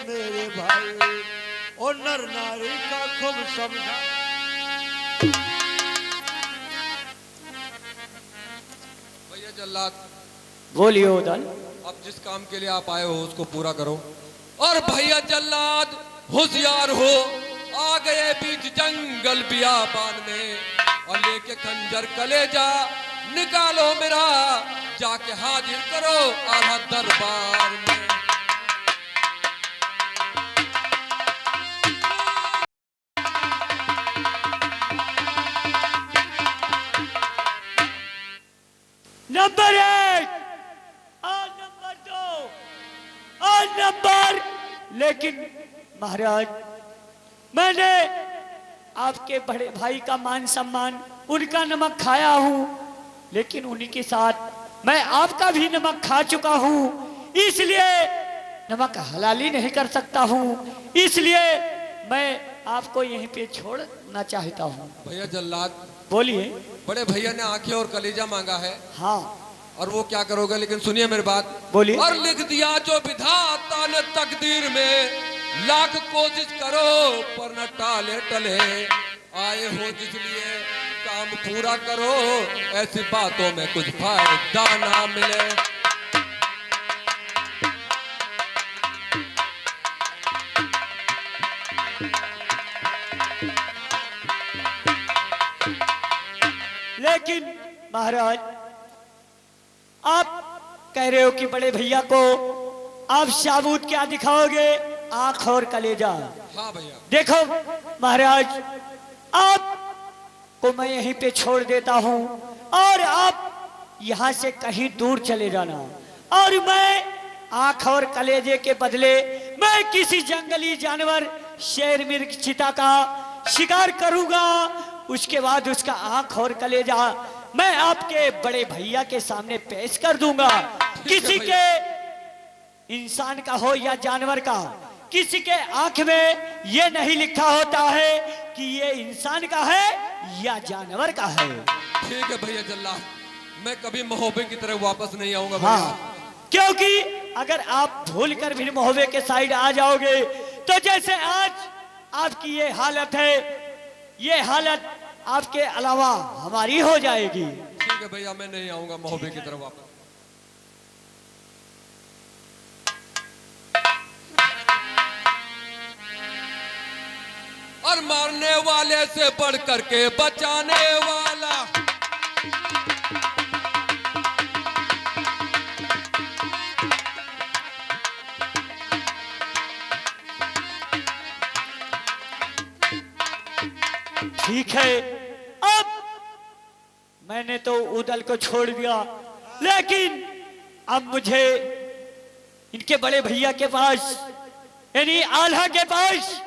मेरे भाई, और नर नारी का खूब समझा। भैया जल्लाद, बोलिए उदल। अब जिस काम के लिए आप आए हो उसको पूरा करो। और भैया जल्लाद होशियार हो, आ गए बीच जंगल बियाबान में, और लेके खंजर कलेजा निकालो मेरा, जाके हाजिर करो आला दरबार में। नंबर 1 और नंबर 2 और नंबर। लेकिन महाराज, मैंने आपके बड़े भाई का मान सम्मान, उनका नमक खाया हूं, लेकिन उन्हीं के साथ मैं आपका भी नमक खा चुका हूं, इसलिए नमक हलाली नहीं कर सकता हूं, इसलिए मैं आपको यहीं पे छोड़ना चाहता हूं। भैया जल्लाद, बोलिए। बड़े भैया ने आंखें और कलेजा मांगा है। हाँ, और वो क्या करोगे, लेकिन सुनिए मेरी बात। बोलिए। और लिख दिया जो विधाता ने तकदीर में, लाख कोशिश करो पर न टाले टले, आए हो जिसलिए काम पूरा करो, ऐसी बातों में कुछ फायदा ना मिले। लेकिन महाराज, आप कह रहे हो कि बड़े भैया को आप साबूत क्या दिखाओगे? आंख और कलेजा। हाँ भैया। देखो महाराज, आपको मैं यहीं पे छोड़ देता हूं, और आप यहां से कहीं दूर चले जाना, और मैं आंख और कलेजे के बदले मैं किसी जंगली जानवर, शेर, मिर्ग, चीता का शिकार करूंगा। उसके बाद उसका आंख और कलेजा मैं आपके बड़े भैया के सामने पेश कर दूंगा। किसी के, इंसान का हो या जानवर का, किसी के आंख में ये नहीं लिखा होता है कि ये इंसान का है या जानवर का है। ठीक है भैया जल्लाद, मैं कभी महोबे की तरह वापस नहीं आऊंगा भैया। हाँ, क्योंकि अगर आप भूल कर भी महोबे के साइड आ जाओगे, तो जैसे आज आपकी ये हालत है, ये हालत आपके अलावा हमारी हो जाएगी। ठीक है भैया, मैं नहीं आऊंगा महोबे की तरफ वापस। और मारने वाले से बढ़ करके बचाने वाला, ठीक है, अब मैंने तो उदल को छोड़ दिया, लेकिन अब मुझे इनके बड़े भैया के पास, यानी आल्हा के पास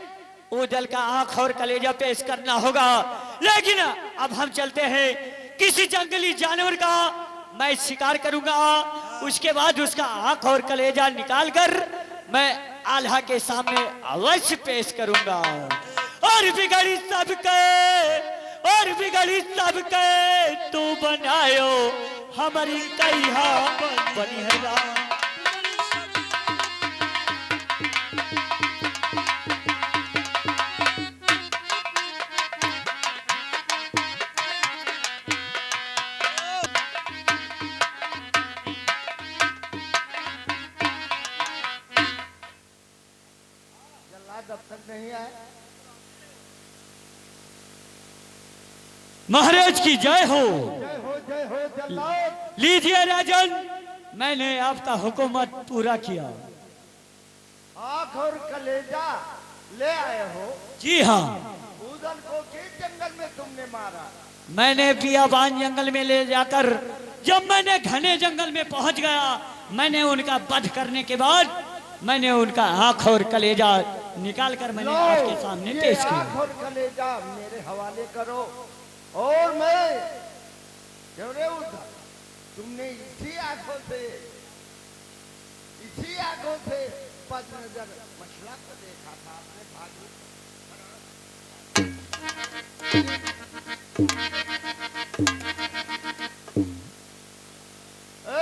उदल का आंख और कलेजा पेश करना होगा। लेकिन अब हम चलते हैं, किसी जंगली जानवर का मैं शिकार करूंगा, उसके बाद उसका आंख और कलेजा निकाल कर मैं आल्हा के सामने अवश्य पेश करूंगा। और बिगड़ी सबके, और बिगड़ी सबके तू बनायो, हमारी कैहा बनी है। जब तक नहीं आए। महाराज की जय हो। जय हो जल्लाद। लीजिए राजन, मैंने आपका हुकूमत पूरा किया। आंख और कलेजा ले आए हो? जी हाँ। उदल को किस जंगल में तुमने मारा? मैंने बियाबान जंगल में ले जाकर, जब मैंने घने जंगल में पहुंच गया, मैंने उनका वध करने के बाद मैंने उनका आंख और कलेजा निकाल कर मैंने आपके सामने पेश किया। आंख और कलेजा मेरे हवाले करो, और मैं क्यों रे उधर, तुमने इसी आंखों से पद नजर मसला को देखा था अपने भागी।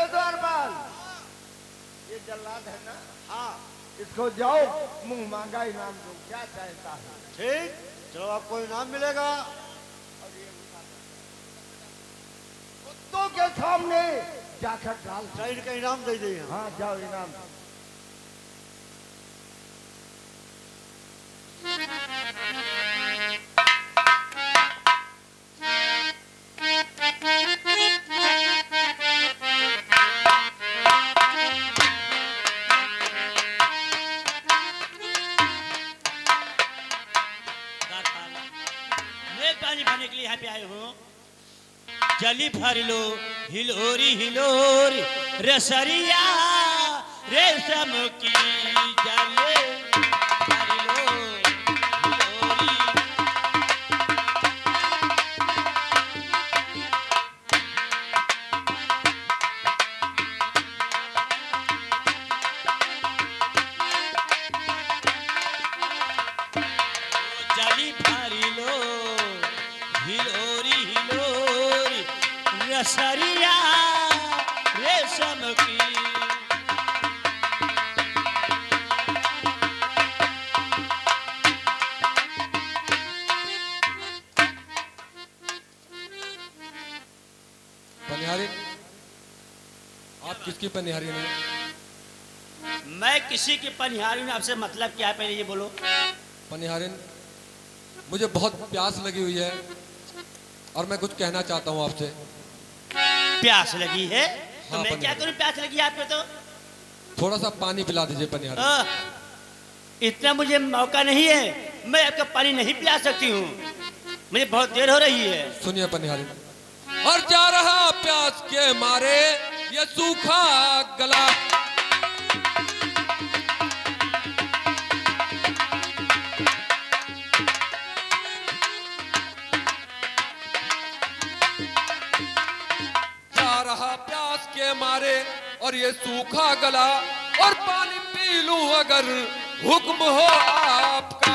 द्वारपाल, ये जल्लाद है ना? हाँ। इसको जाओ मुंह मांगा इनाम दो, क्या चाहता है? ठीक, चलो आपको इनाम मिलेगा। कुत्तों के सामने जाकर डाल। साइड का इनाम दे दिए। हाँ जाओ इनाम। मैं पानी भरने के लिए यहाँ पे आए हूँ। जली भर लो हिलोरी हिलोरी रसरिया रेशम की जले भर लो हिलोरी। जली भर लो हिलोरी हिलोरी रसरिया रेशम की। पनिहारिन, आप किसकी पनिहारिन हैं? मैं किसी की पनिहारी हूं, आपसे मतलब क्या है पहले ये बोलो। पनिहारिन, मुझे बहुत प्यास लगी हुई है और मैं कुछ कहना चाहता हूँ आपसे। प्यास लगी है तो हाँ, मैं क्या पनिहारी। करूं? प्यास लगी है आपको तो थोड़ा सा पानी पिला दीजिए पनिहारिन। इतना मुझे मौका नहीं है, मैं आपका पानी नहीं पिला सकती हूँ, मुझे बहुत देर हो रही है। सुनिए पनिहारिन, और जा रहा प्यास के मारे ये सूखा गला। जा रहा प्यास के मारे और ये सूखा गला, और पानी पी लूं अगर हुक्म हो आपका।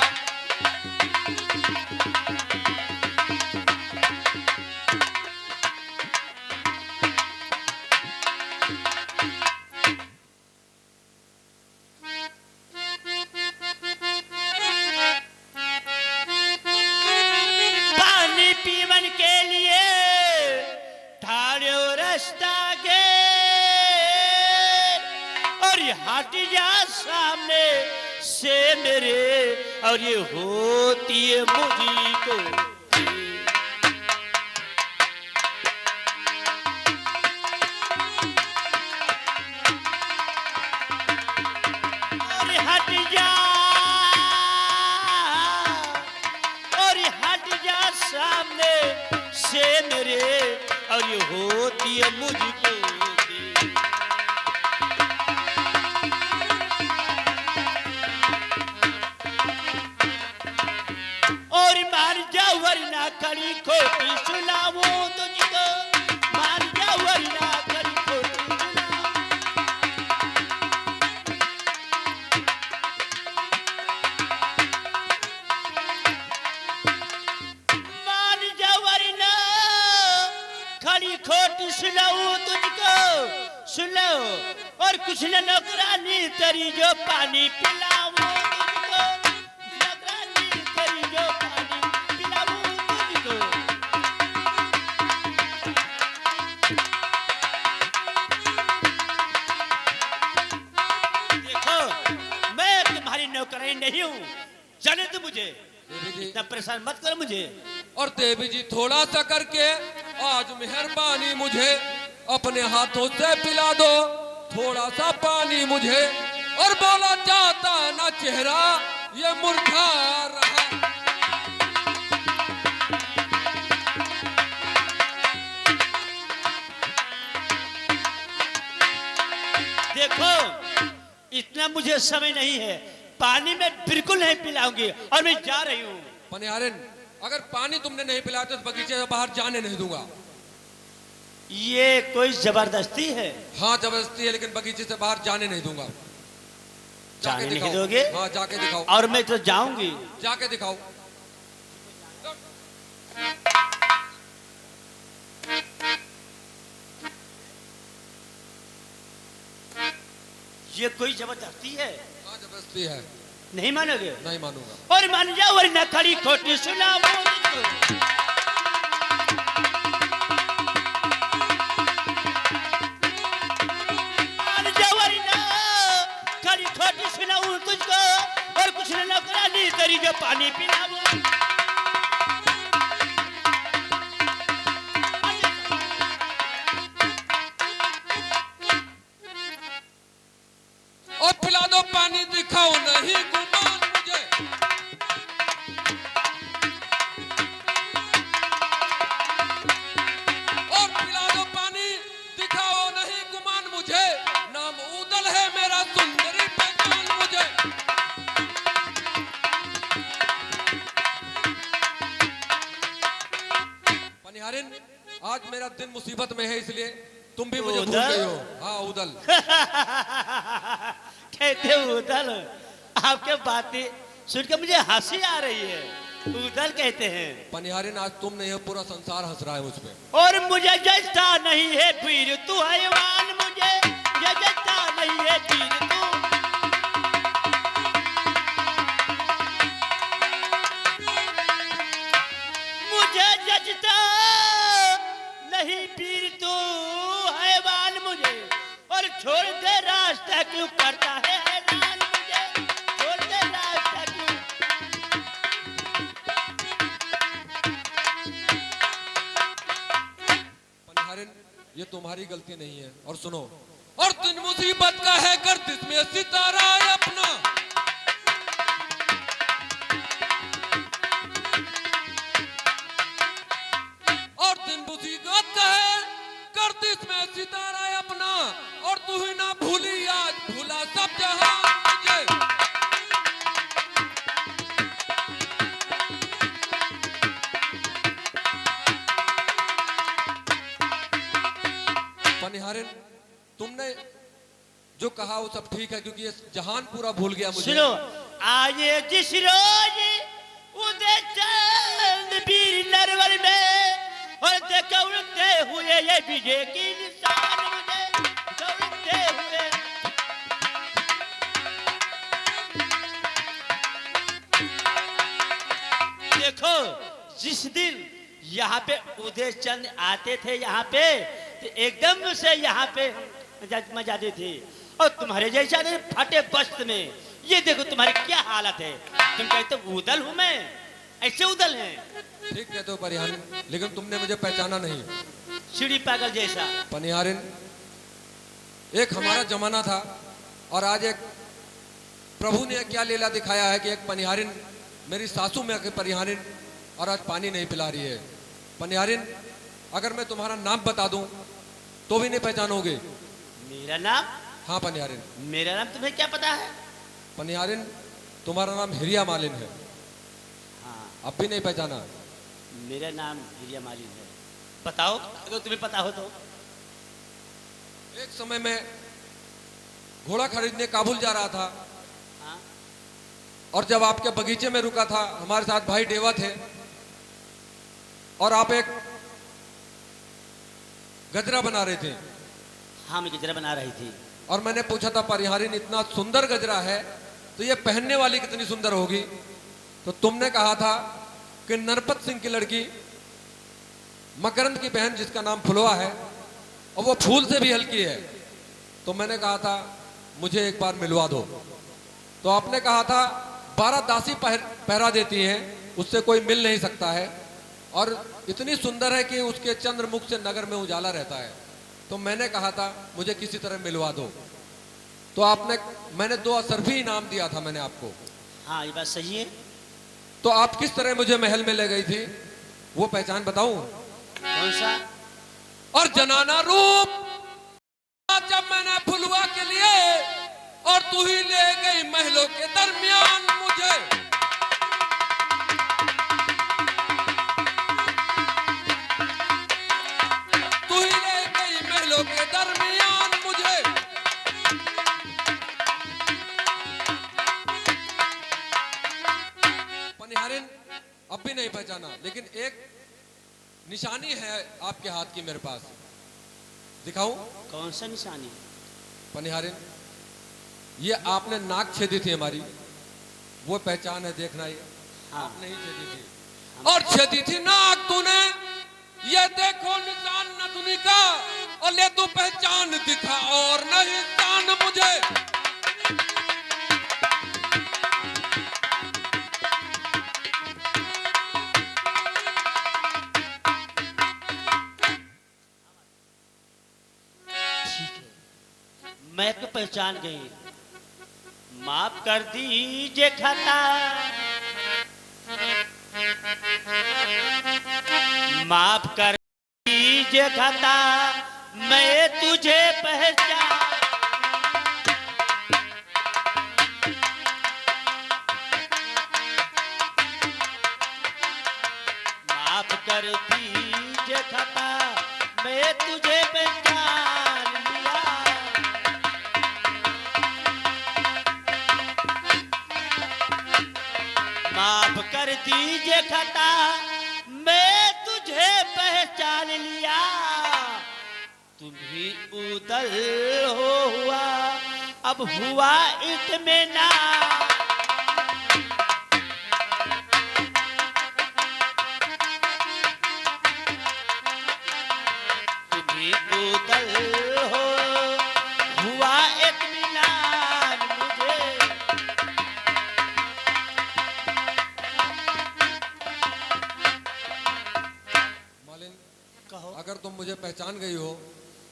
पानी पीवन के लिए ठाड़ो रास्ता गे और ये हट जा सामने से मेरे, और ये होती है मुझी को। और हट जा, और हट जा सामने से मेरे, और ये होती है मुझको दे। और मार जा वरना कड़ी खोटी सुनावो तुझको, मार जा वरना कड़ी खोटी सुनावो। मान जा वरना खड़ी खोटी सुनाऊं तुझको, सुनाओ और कुछ न नौकरानी तेरी जो पानी पिलाऊं तुझको, नौकरानी तेरी जो पानी पिलाऊं तुझको। देखो मैं तुम्हारी नौकरानी नहीं हूँ, जाने दो मुझे, देवी जी, इतना परेशान मत करो मुझे। और देवी जी थोड़ा सा करके आज मेहरबानी मुझे अपने हाथों से पिला दो थोड़ा सा पानी मुझे। और बोला जाता ना चेहरा ये मुरझा रहा। देखो इतना मुझे समय नहीं है, पानी में बिल्कुल नहीं पिलाऊंगी और मैं जा रही हूँ। पनिहारिन, अगर पानी तुमने नहीं पिलाया तो इस बगीचे से बाहर जाने नहीं दूंगा। ये कोई जबरदस्ती है? हाँ जबरदस्ती है, लेकिन बगीचे से बाहर जाने नहीं दूंगा। जाने नहीं दिखाओ। दोगे? हाँ जाके दिखाओ। और मैं तो जाऊंगी। जाके दिखाओ। ये कोई जबरदस्ती है? हाँ जबरदस्ती है, नहीं मानोगे? नहीं मानूंगा। और मान जाओ वरना खड़ी खोटी सुनाओ। मान जाओ वरना खड़ी खोटी सुनाऊं तुझको, और कुछ न नौकरानी तेरी जो पानी पिलाऊं। और पिला दो पानी, दिखाओ नहीं गुमान मुझे। और पिला दो पानी, दिखाओ नहीं गुमान मुझे। नाम उदल है मेरा, सुंदरी पहचान मुझे। पनिहारिन, आज मेरा दिन मुसीबत में है, इसलिए तुम भी मुझे भूल गई हो। हाँ उदल। कहते उदल, आपके बातें सुनकर मुझे हंसी आ रही है। उदल कहते हैं। पनिहारिन, आज तुम नहीं हो, पूरा संसार हंस रहा है मुझ पे। और मुझे जजता नहीं है फिर तू हैवान, मुझे ये जजता नहीं है फिर तू। मुझे जजता नहीं फिर तू हैवान मुझे, और छोड़ दे रास्ता क्यों करता है हैरान मुझे, छोड़ दे रास्ता क्यों। पनिहारिन, ये तुम्हारी गलती नहीं है। और सुनो, और दिन मुसीबत का है गर्दिश में सितारा है अपना। और दिन मुसीबत का है गर्दिश में सितारा है अपना। और तू ही ना भूली आज, भूला सब जहां मुझे। पनिहारिन, तुमने जो कहा वो सब ठीक है, क्योंकि ये जहान पूरा भूल गया मुझे। सुनो, आए जिस रोज उदय चंद वीर नरवर में, और देखो उड़ते हुए ये विजय की निशान मुझे, उड़ते हुए। देखो, जिस दिन यहाँ पे उदय चंद आते थे यहाँ पे, तो एकदम से यहाँ पे मजाते थे। और तुम्हारे जैसा नहीं, फटे वस्त्र में, ये देखो तुम्हारी क्या हालत है। तुम कहते हो उदल हूं मैं, ऐसे उदल हैं। ठीक कहते हो पनिहारिन, लेकिन तुमने मुझे पहचाना नहीं। चिड़ी पागल जैसा। पनिहारिन, एक हमारा जमाना था, और आज एक प्रभु ने क्या लीला दिखाया है कि एक पनिहारिन, मेरी सासू में पनिहारिन, और आज पानी नहीं पिला रही है। पनिहारिन, अगर मैं तुम्हारा नाम बता दूं तो भी नहीं पहचानोगे। मेरा नाम? हाँ पनिहारिन। मेरा नाम तुम्हें क्या पता है? पनिहारिन, तुम्हारा नाम हिरिया मालिन है। हाँ, अब भी नहीं पहचाना? मेरा नाम हिरिया मालिन है। बताओ, अगर तुम्हें पता हो तो। एक समय में घोड़ा खरीदने काबुल जा रहा था, हाँ? और जब आपके बगीचे में रुका था, हमारे साथ भाई डेवा थे, और आप एक गजरा बना रहे थे। हाँ, मैं गजरा बना रही थी। और मैंने पूछा था, पनिहारिन इतना सुंदर गजरा है तो ये पहनने वाली कितनी सुंदर होगी? तो तुमने कहा था कि नरपत सिंह की लड़की मकरंद की बहन, जिसका नाम फुलवा है, और वो फूल से भी हल्की है। तो मैंने कहा था मुझे एक बार मिलवा दो। तो आपने कहा था 12 दासी पहरा देती हैं, उससे कोई मिल नहीं सकता है, और इतनी सुंदर है कि उसके चंद्रमुख से नगर में उजाला रहता है। तो मैंने कहा था मुझे किसी तरह मिलवा दो। तो मैंने 2 असरफी इनाम दिया था मैंने आपको। हाँ, ये बात सही है। तो आप किस तरह मुझे महल में ले गई थी, वो पहचान बताऊं? कौन सा? और जनाना रूप जब मैंने फुलवा के लिए, और तू ही ले गई महलों के दरमियान मुझे। तू ही ले गई महलों के दरमियान मुझे। पनिहारिन, अब भी नहीं पहचाना, लेकिन एक निशानी है आपके हाथ की मेरे पास, दिखाऊं? कौन सा निशानी? पनिहारिन, ये आपने नाक छेदी थी हमारी, वो पहचान है, देखना ये हाँ। आपने ही छेदी थी, और छेदी थी नाक तूने, ये देखो निशान नथुनी का, और ले तू पहचान दिखा और नहीं जान मुझे। ठीक है, मैं तो पहचान गई। माफ कर दीजिए खता, माफ कर दीजिए खता, मैं तुझे पहचान। माफ कर दीजिए खता, मैं तुझे पहचान लिया। माफ कर दीजिए खता, मैं तुझे पहचान लिया। तुम ही उदल हो हुआ, अब हुआ इत्मीनान। तुम ही उदल हो हुआ इत्मीनान मुझे। मालिन, कहो अगर तुम मुझे पहचान गई हो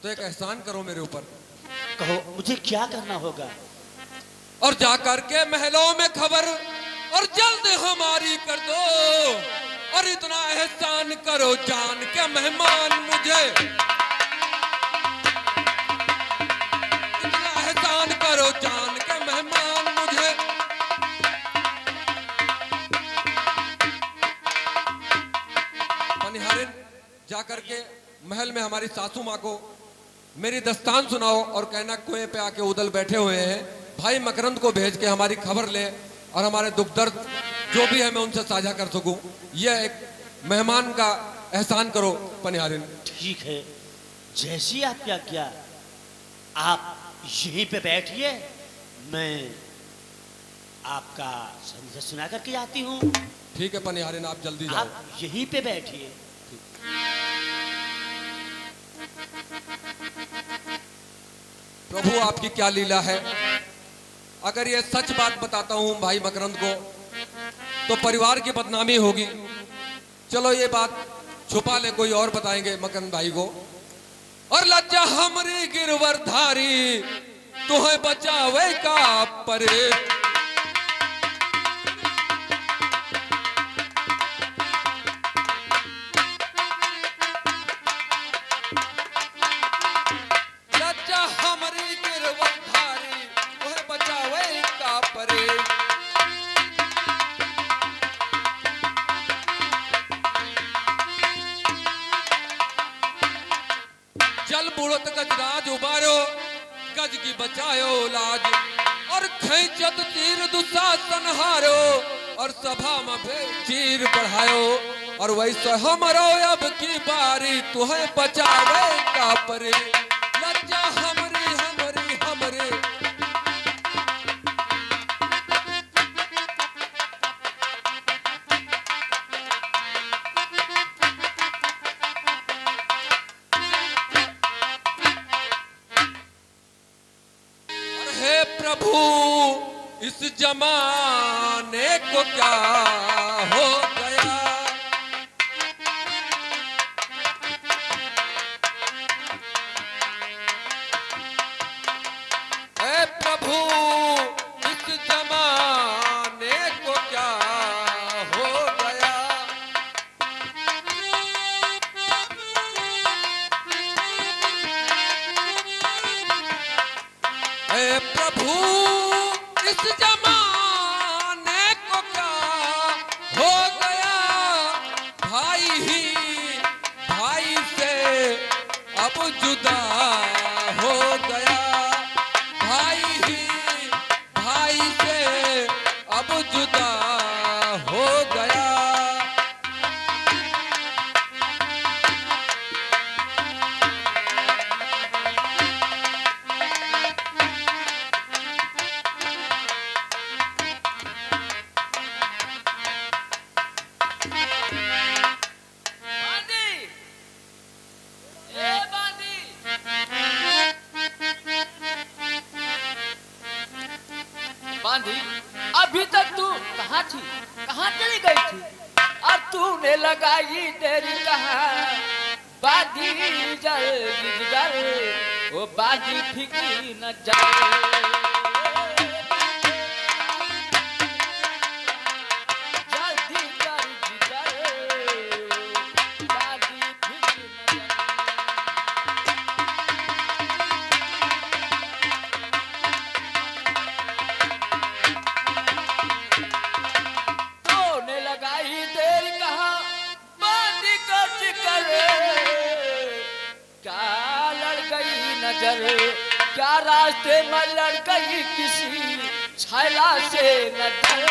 तो एक एहसान करो मेरे ऊपर, कहो मुझे क्या करना होगा? और जाकर के महलों में खबर और जल्द हमारी कर दो, और इतना एहसान करो जान के मेहमान मुझे। इतना एहसान करो जान के मेहमान मुझे। पनिहारिन, जाकर के महल में हमारी सासू माँ को मेरी दस्तान सुनाओ और कहना कुएं पे आके उदल बैठे हुए हैं, भाई मकरंद को भेज के हमारी खबर ले और हमारे दुख दर्द जो भी है मैं उनसे साझा कर सकूं। यह एक मेहमान का एहसान करो पनिहारिन। ठीक है, जैसी आपकी आज्ञा। आप यहीं पे बैठिए, मैं आपका संदेश सुना करके आती हूँ। ठीक है पनिहारिन, आप जल्दी जाओ। आप यहीं पे बैठिए। प्रभु आपकी क्या लीला है। अगर ये सच बात बताता हूं भाई मकरंद को तो परिवार की बदनामी होगी। चलो ये बात छुपा ले, कोई और बताएंगे मकरंद भाई को। और लज्जा हमरी गिरवर धारी, तुम्हें बचावे का परे। लज्जा हमरी गिरवर धारी, तुम्हें बचावे का परे। जल बुड़त गजराज उबारो, गज की बचायो लाज, और खैचत तीर दुशासन हारो, और सभा में चीर बढ़ायो। और वैसे हमरो अब की बारी, तुहे बचावे का परे। लज्जा हमरी हमरी हमरे। हे प्रभु इस जमाने को क्या हो गया। हे प्रभु इस जमाने को क्या हो गया। हे प्रभु इस जमाने को क्या हो गया। भाई ही भाई से अब जुदा हो गया। भाई ही भाई से अब जुदा हो गया। कहाँ थी, कहाँ चली गई थी? और तूने लगाई देरी कहाँ, बाजी जल्दी जल, वो बाजी फिक्री न जल। क्या रास्ते में लड़ गई किसी छैला से नजर,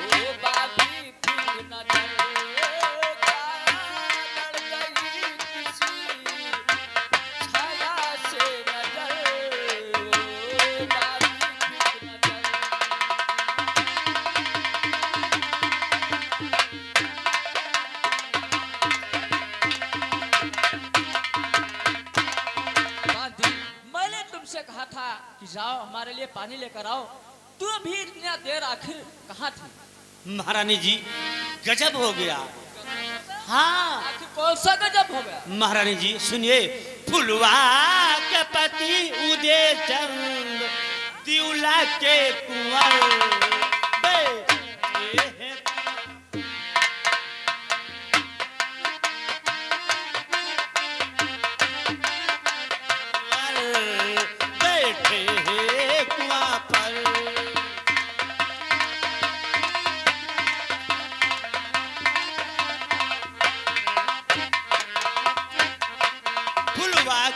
वो बाजी फिर नजर। क्या लड़ गई किसी छैला से नजर, वो बाजी फिर नजर। से कहा था कि जाओ हमारे लिए पानी लेकर आओ, तू भी इतना देर आखिर कहाँ थी? महारानी जी गजब हो गया। हाँ आखिर कौन सा गजब हो गया? महारानी जी सुनिए, फुलवा के पति उदय चंद दिउला के कुंवर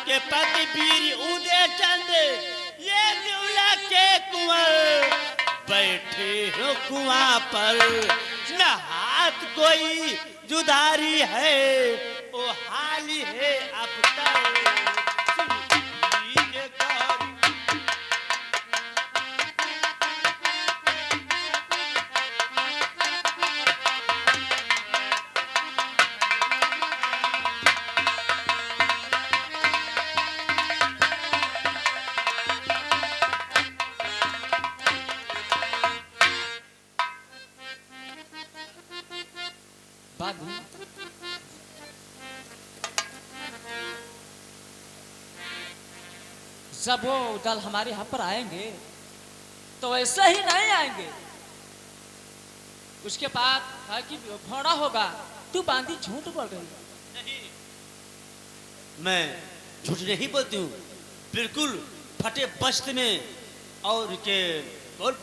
के पति वीर उदय चंद ये दिउला के कुंवर बैठे हो कुआं पर, न हाथ कोई जुदारी है ओ हाली है अब तक। जब वो दल हमारे यहाँ पर आएंगे तो ऐसा ही नहीं आएंगे। उसके बाद कहा कि घोड़ा होगा, तू बांधी झूठ बोल रही। नहीं, मैं झूठ नहीं बोलती हूँ, बिल्कुल फटे वस्त्र में और के बोल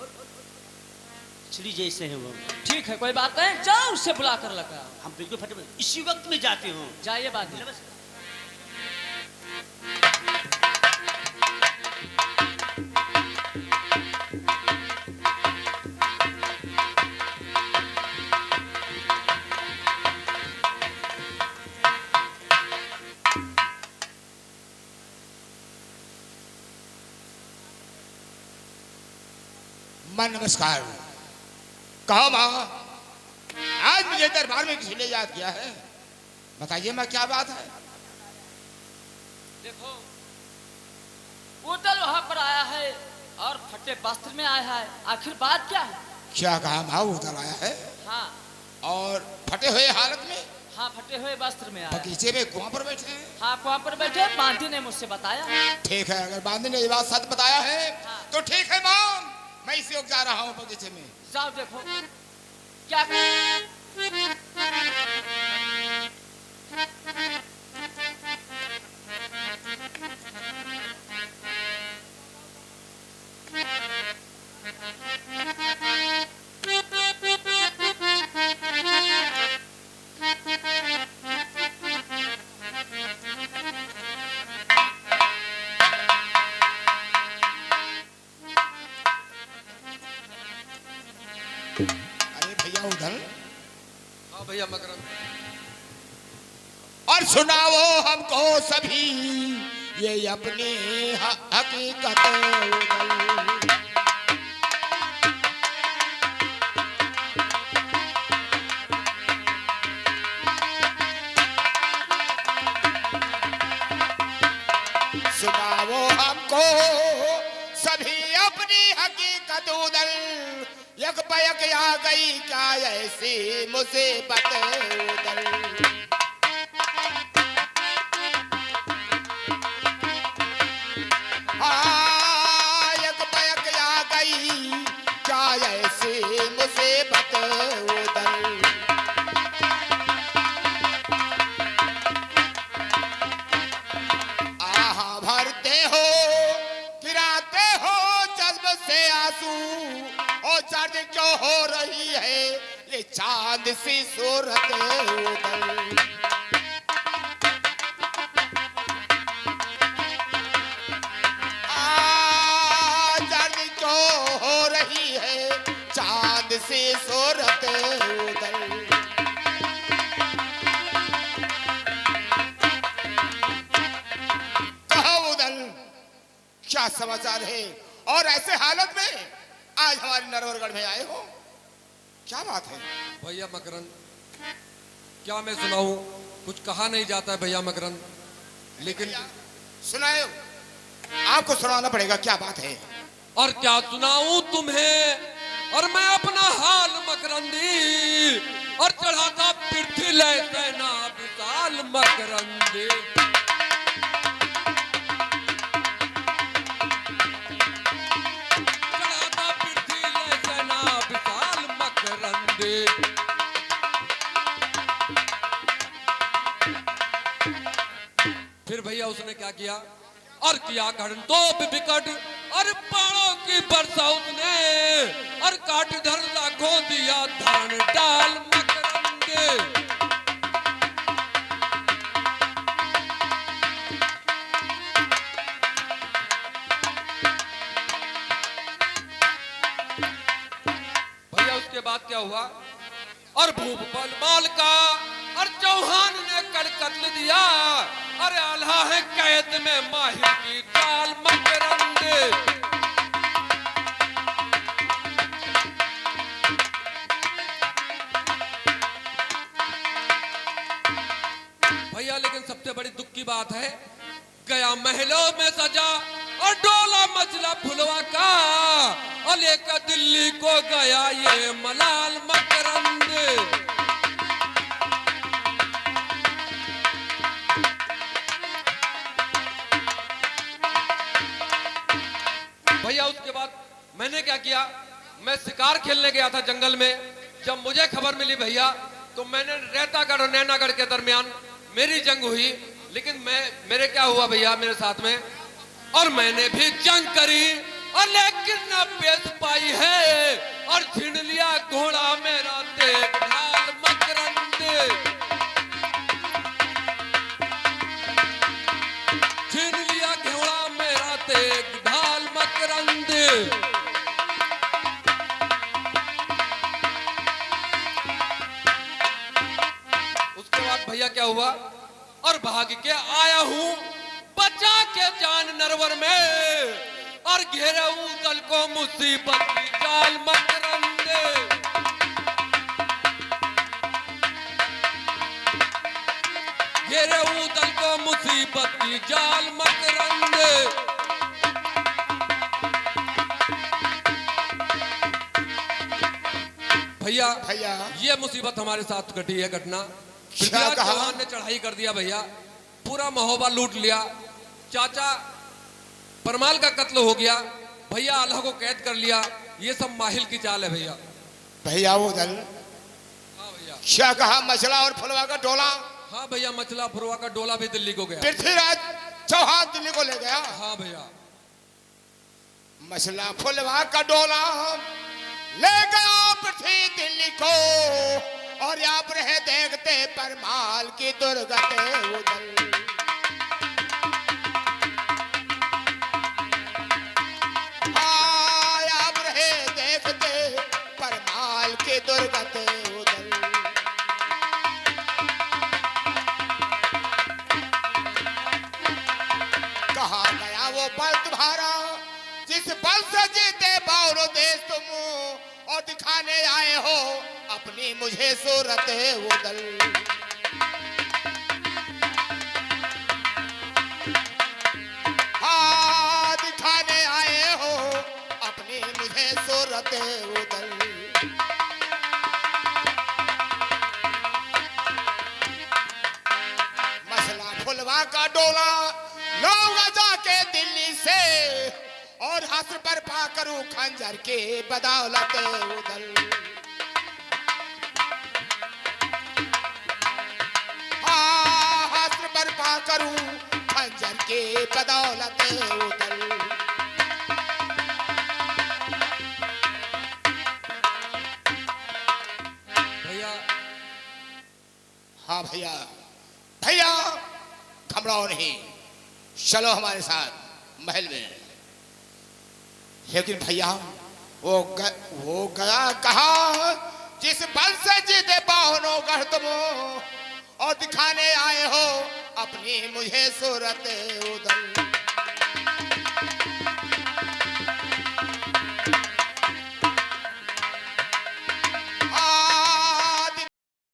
छिड़ी जैसे हैं वो। ठीक है कोई बात नहीं, जाओ उससे बुला कर लगा। हम बिल्कुल फटे इसी वक्त में जाते हूँ। जाइए बांधी। मां नमस्कार। कहो मां, आज मुझे दरबार में किसी ने याद किया है? बताइए मां क्या बात है? देखो वो दल वहां पर आया है और फटे वस्त्र में आया है, आखिर बात क्या है? क्या कहा मां? वो दल आया है हाँ। और फटे हुए हालत में? हाँ फटे हुए वस्त्र में आया। बगीचे में कुआं पर बैठे हैं? हाँ कुआं पर बैठे, बांधी ने मुझसे बताया। ठीक है, अगर बांधी ने ये बात सच बताया है हाँ। तो ठीक है मां, मैं इसी वक्त जा रहा हूँ बगीचे में। जाओ देखो क्या अरे भैया उधर। हाँ भैया मकरंद। और सुनाओ हमको सभी ये अपनी हकीकत उधर। सुनाओ हमको सभी अपनी हकीकत उधर, ये एक पयक आ गई क्या ऐसी मुसीबत उधर। हाँ, एक पयक आ गई क्या ऐसी मुसीबत उधर। आहा भरते हो गिराते हो जज्ब से आंसू, और दर्द क्यों हो रही है ये चांद सी सूरत उधर। दर्द क्यों हो रही है चांद सी सूरत उधर। कहो उधर क्या समाचार है, और ऐसे हालत में आज हमारे नरवरगढ़ में आए हो, क्या बात है? भैया मकरंद, क्या मैं सुनाऊं? कुछ कहा नहीं जाता है भैया मकरंद, लेकिन सुनाए, आपको सुनाना पड़ेगा, क्या बात है? और क्या सुनाऊं तुम्हें, और मैं अपना हाल मकरंदी, और चढ़ाता पृथ्वी लय सेना विशाल मकरंदी। चढ़ाता पृथ्वी लय सेना विशाल मकरंदी। फिर भैया उसने क्या किया, और किया घड़तोप विकट, और बाणों की वर्षा उसने, और काट धर लाखों दिया धरण डाल मकरंदे। भैया उसके बाद क्या हुआ, और भूप बलमाल का और चौहान ने कर कत्ल दिया, अरे आल्हा है कैद में माहिर की चाल मकरंदे। भैया लेकिन सबसे बड़ी दुख की बात है, गया महलों में सजा और डोला मचला फुलवा का, और लेकर दिल्ली को गया ये मलाल मकरंदे। भैया उसके बाद मैंने क्या किया, मैं शिकार खेलने गया था जंगल में। जब मुझे खबर मिली भैया, तो मैंने रेतागढ़ और नैनागढ़ के दरमियान मेरी जंग हुई, लेकिन मेरे क्या हुआ भैया मेरे साथ में, और मैंने भी जंग करी, और लेकिन न पेश पाई है, और छीन लिया घोड़ा मेरा देखभाल मकरंदे। छीन लिया घोड़ा मेरा देखभाल मकरंदे। उसके बाद भैया क्या हुआ, और भाग के आया हूं बचा के जान नरवर में, और घेरे दल को मुसीबत की जाल मकरंदे। घेरे दल को मुसीबत की जाल मकरंदे। भैया भैया ये मुसीबत हमारे साथ घटी है घटना। क्या पृथ्वीराज कहा? चौहान ने चढ़ाई कर दिया भैया, पूरा महोबा लूट लिया, चाचा परमाल का कत्ल हो गया, भैया आल्हा को कैद कर लिया। ये सब माहिल की चाल है भैया। भैया उधर हाँ भैया, क्या कहा, मछला और फुलवा का डोला, हाँ भैया, मचला फुरवा का डोला भी दिल्ली को गया। पृथ्वीराज चौहान दिल्ली को ले गया। हाँ भैया, मछला फुलवा का डोला ले गया पृथ्वी दिल्ली को, और आप रहे देखते परमाल की दुर्गति उधर। हाँ, आप रहे देखते परमाल की दुर्गति उधर। कहा गया वो बल तुम्हारा जिस बल से जीते बाउरो देश तुम, और दिखाने आए हो अपनी मुझे सूरत उदल। हाँ, दिखाने आए हो अपनी मुझे सूरत उदल। डोला लाऊंगा जाके दिल्ली से, और हस्र बर्पा करूं खंजर के बदौलत उदल। हाँ, हस्र बर्पा करूं खंजर के बदौलत उदल। भैया हाँ भैया, भैया घबराओ नहीं, चलो हमारे साथ महल में। लेकिन भैया वो गया कहा जिस बल से जीते बाहनों गढ़ तुम, और दिखाने आए हो अपनी मुझे सूरत उदल।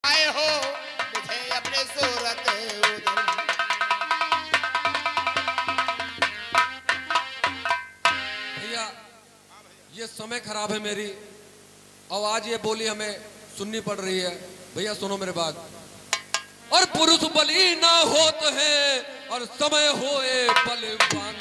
आए हो मुझे अपने सूरत उदल। भैया ये समय खराब है मेरी, आवाज ये बोली हमें सुननी पड़ रही है। भैया सुनो मेरे बात। और पुरुष बली ना होते हैं और समय होए बलवान,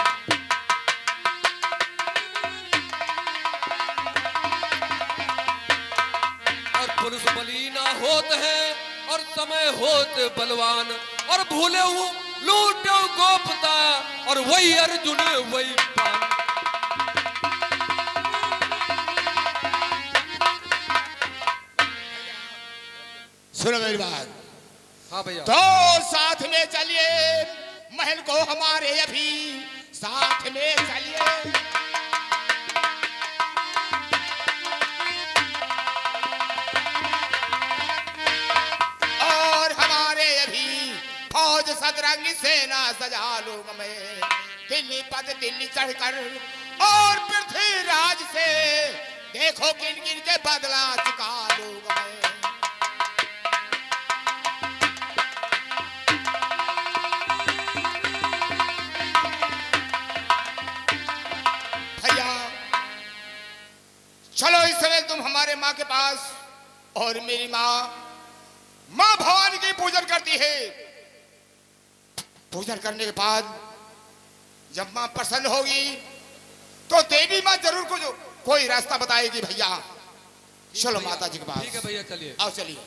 और पुरुष बली ना होते हैं और समय होते बलवान, और भूले हूँ लूटो गोपता और वही अर्जुन वही पान। सुनो मेरी बात। हाँ भैया। तो साथ में चलिए महल को हमारे, अभी साथ में चलिए। और हमारे अभी फौज सदरंग सेना सजा लूंगा मैं, दिल्ली पद दिल्ली चढ़कर, और पृथ्वीराज से देखो किन किन के बदला चुका लूंगा मैं। चलो इस समय तुम हमारे माँ के पास, और मेरी माँ भवानी की पूजन करती है। पूजन करने के बाद जब माँ प्रसन्न होगी तो देवी माँ जरूर कोई रास्ता बताएगी। भैया चलो माता जी के पास। ठीक है भैया चलिए। आओ चलिए।